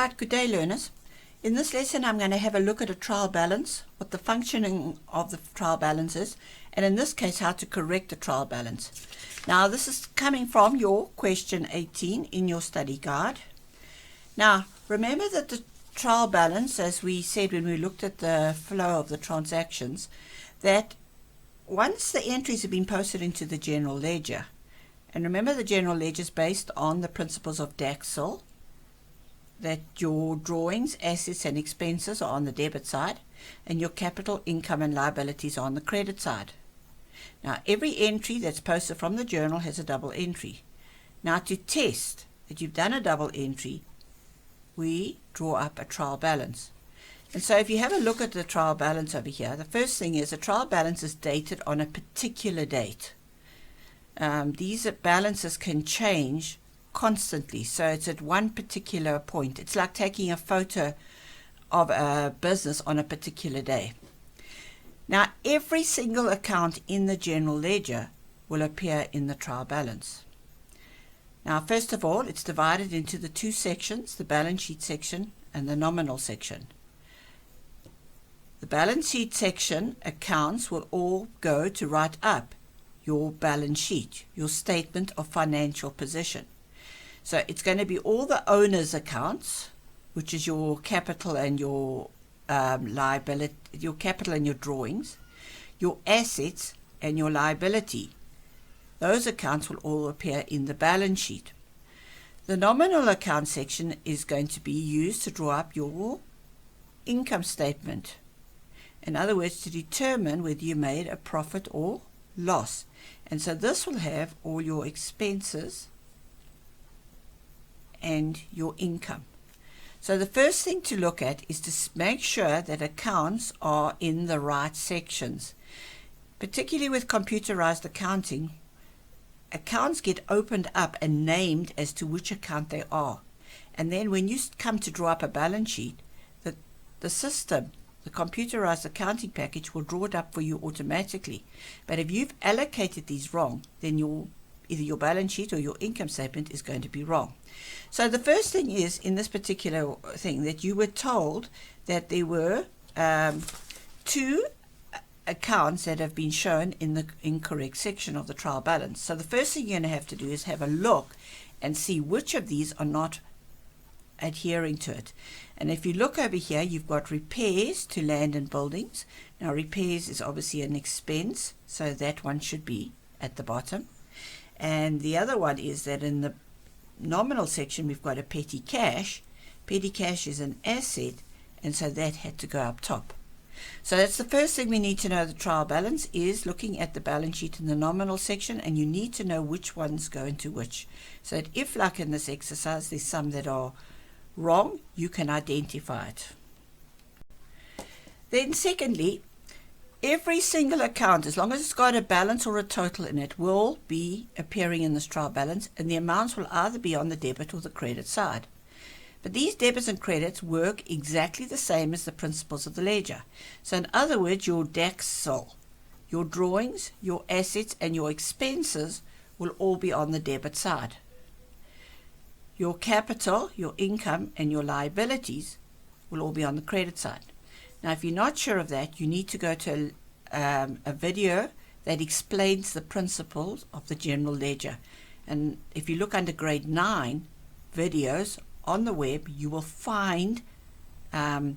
Right, good day learners. In this lesson I'm going to have a look at a trial balance, what the functioning of the trial balance is, and in this case how to correct the trial balance. Now this is coming from your question 18 in your study guide. Now remember that the trial balance, as we said when we looked at the flow of the transactions, that once the entries have been posted into the general ledger, and remember the general ledger is based on the principles of DAXL, that your drawings, assets and expenses are on the debit side and your capital, income and liabilities are on the credit side. Now every entry that's posted from the journal has a double entry. Now to test that you've done a double entry, we draw up a trial balance. And so if you have a look at the trial balance over here, the first thing is a trial balance is dated on a particular date. These balances can change constantly, so it's at one particular point. It's like taking a photo of a business on a particular day. Now every single account in the general ledger will appear in the trial balance. Now first of all, it's divided into the two sections, the balance sheet section and the nominal section. The balance sheet section accounts will all go to write up your balance sheet, your statement of financial position. So it's going to be all the owner's accounts, which is your capital and your liability, your capital and your drawings, your assets and your liability. Those accounts will all appear in the balance sheet. The nominal account section is going to be used to draw up your income statement. In other words, to determine whether you made a profit or loss. And so this will have all your expenses and your income. So the first thing to look at is to make sure that accounts are in the right sections. Particularly with computerized accounting, accounts get opened up and named as to which account they are. And then when you come to draw up a balance sheet, the system, the computerized accounting package, will draw it up for you automatically. But if you've allocated these wrong, then either your balance sheet or your income statement is going to be wrong. So the first thing is, in this particular thing, that you were told that there were two accounts that have been shown in the incorrect section of the trial balance. So the first thing you're going to have to do is have a look and see which of these are not adhering to it. And if you look over here, you've got repairs to land and buildings. Now repairs is obviously an expense, so that one should be at the bottom. And the other one is that in the nominal section we've got a petty cash. Petty cash is an asset, and so that had to go up top. So that's the first thing we need to know. The trial balance is looking at the balance sheet in the nominal section, and you need to know which ones go into which, so that if, like in this exercise, there's some that are wrong, you can identify it. Then secondly, every single account, as long as it's got a balance or a total in it, will be appearing in this trial balance, and the amounts will either be on the debit or the credit side. But these debits and credits work exactly the same as the principles of the ledger. So in other words, your DAXL, your drawings, your assets and your expenses will all be on the debit side. Your capital, your income and your liabilities will all be on the credit side. Now if you're not sure of that, you need to go to a video that explains the principles of the general ledger. And if you look under grade 9 videos on the web, you will find a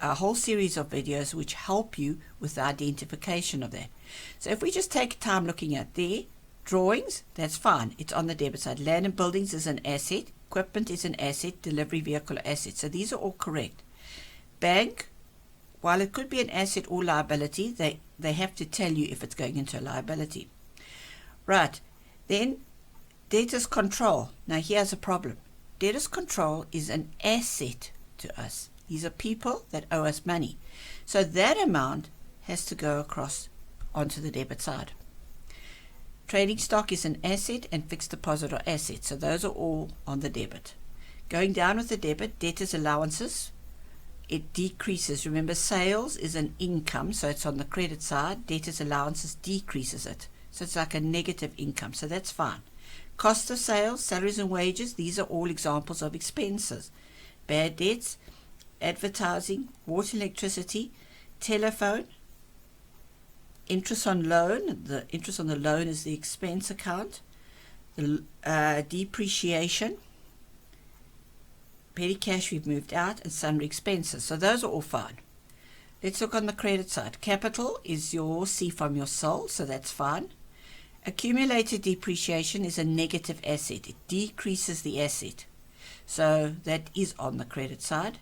whole series of videos which help you with the identification of that. So if we just take time looking at the drawings, that's fine, it's on the debit side. Land and buildings is an asset, equipment is an asset, delivery vehicle asset. So these are all correct. Bank, while it could be an asset or liability, they have to tell you if it's going into a liability. Right, then debtors control. Now here's a problem. Debtors control is an asset to us. These are people that owe us money. So that amount has to go across onto the debit side. Trading stock is an asset, and fixed deposit are assets. So those are all on the debit. Going down with the debit, debtors allowances, it decreases. Remember, sales is an income, so it's on the credit side. Debtors allowances decreases it. So it's like a negative income, so that's fine. Cost of sales, salaries and wages, these are all examples of expenses. Bad debts, advertising, water, electricity, telephone, interest on loan. The interest on the loan is the expense account. The depreciation, petty cash we've moved out, and sundry expenses. So those are all fine. Let's look on the credit side. Capital is your C from your sold, so that's fine. Accumulated depreciation is a negative asset. It decreases the asset. So that is on the credit side.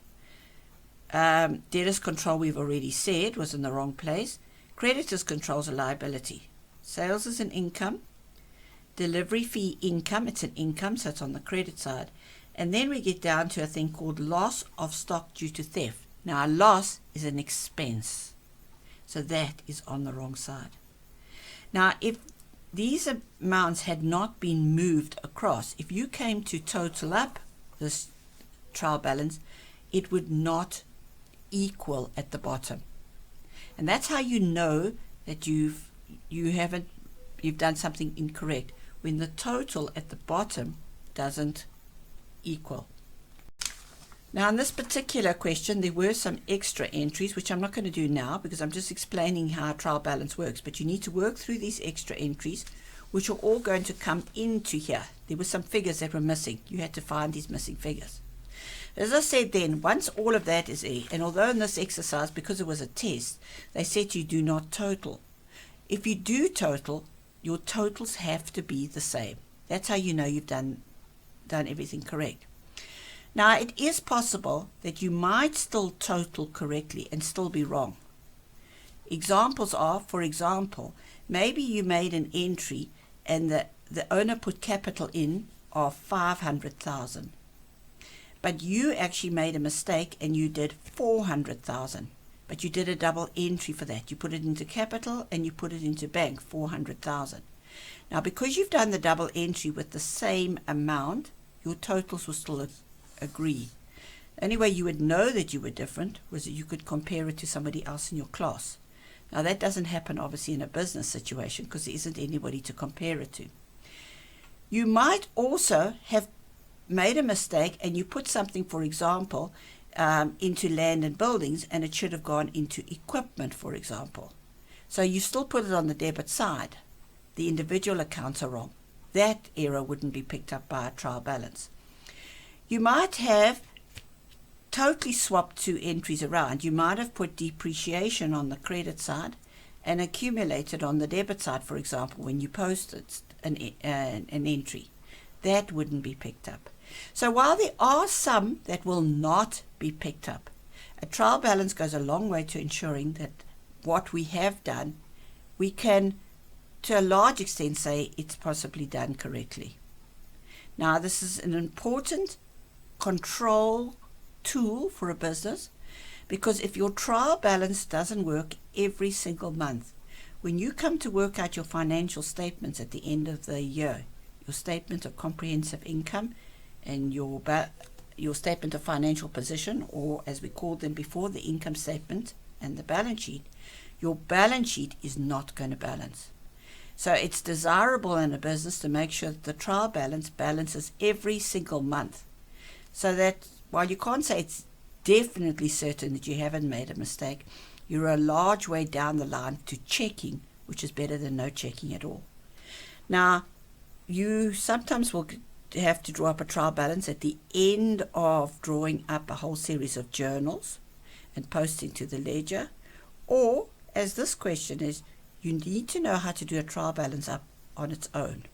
Debtors control, we've already said, was in the wrong place. Creditors controls a liability. Sales is an income. Delivery fee income, it's an income, so it's on the credit side. And then we get down to a thing called loss of stock due to theft. Now a loss is an expense. So that is on the wrong side. Now if these amounts had not been moved across, if you came to total up this trial balance, it would not equal at the bottom. And that's how you know that you've done something incorrect, when the total at the bottom doesn't equal. Now in this particular question there were some extra entries which I'm not going to do now because I'm just explaining how a trial balance works, but you need to work through these extra entries which are all going to come into here. There were some figures that were missing. You had to find these missing figures. As I said then, once all of that is there, and although in this exercise, because it was a test, they said you do not total. If you do total, your totals have to be the same. That's how you know you've done everything correct. Now it is possible that you might still total correctly and still be wrong. Examples are, for example, maybe you made an entry and the owner put capital in of 500,000. But you actually made a mistake and you did 400,000. But you did a double entry for that. You put it into capital and you put it into bank, 400,000. Now because you've done the double entry with the same amount, your totals will still agree. The only way you would know that you were different was that you could compare it to somebody else in your class. Now that doesn't happen obviously in a business situation because there isn't anybody to compare it to. You might also have made a mistake and you put something, for example, into land and buildings, and it should have gone into equipment, for example. So you still put it on the debit side. The individual accounts are wrong. That error wouldn't be picked up by a trial balance. You might have totally swapped two entries around. You might have put depreciation on the credit side and accumulated on the debit side, for example, when you posted an entry. That wouldn't be picked up. So while there are some that will not be picked up, a trial balance goes a long way to ensuring that what we have done, we can to a large extent say it's possibly done correctly. Now this is an important control tool for a business, because if your trial balance doesn't work every single month, when you come to work out your financial statements at the end of the year, your statement of comprehensive income and your statement of financial position, or as we called them before, the income statement and the balance sheet, your balance sheet is not going to balance. So it's desirable in a business to make sure that the trial balance balances every single month, so that while you can't say it's definitely certain that you haven't made a mistake, you're a large way down the line to checking, which is better than no checking at all. Now, you sometimes will have to draw up a trial balance at the end of drawing up a whole series of journals and posting to the ledger, or, as this question is, you need to know how to do a trial balance up on its own.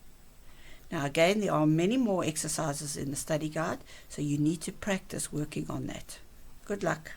Now again, there are many more exercises in the study guide, so you need to practice working on that. Good luck.